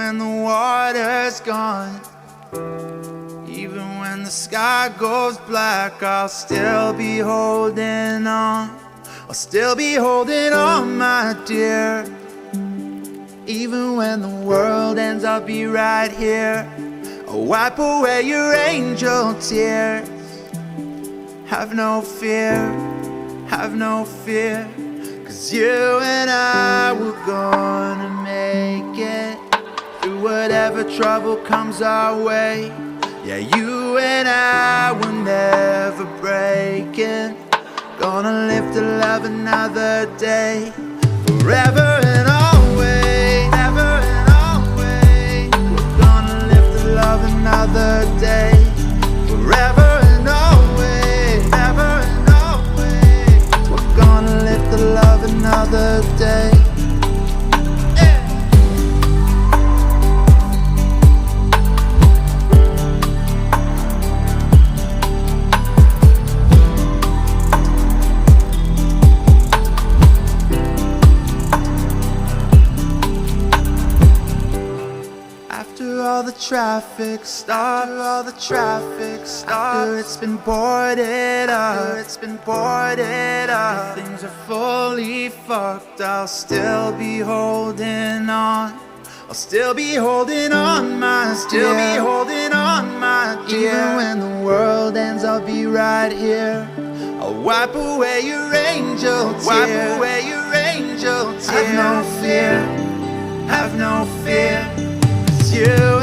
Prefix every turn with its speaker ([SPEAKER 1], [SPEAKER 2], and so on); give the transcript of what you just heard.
[SPEAKER 1] when the water's gone, even when the sky goes black, I'll still be holding on. I'll still be holding on, my dear. Even when the world ends, I'll be right here. I'll wipe away your angel tears. Have no fear, have no fear, 'cause you and I were gonna make it through whatever trouble comes our way. Yeah, you and I were never breaking. Gonna live to love another day, forever and always, ever and always. We're gonna live to love another day, forever and always, ever and always. We're gonna live to love another day. After all the traffic stops, all the traffic stops, after it's been boarded up, things are fully fucked, I'll still be holding on. I'll still be holding on, my dear. Still be holding on, my dear. Even when the world ends, I'll be right here. I'll wipe away your angel tears. Wipe away your angel tears. Have no fear, have no fear. You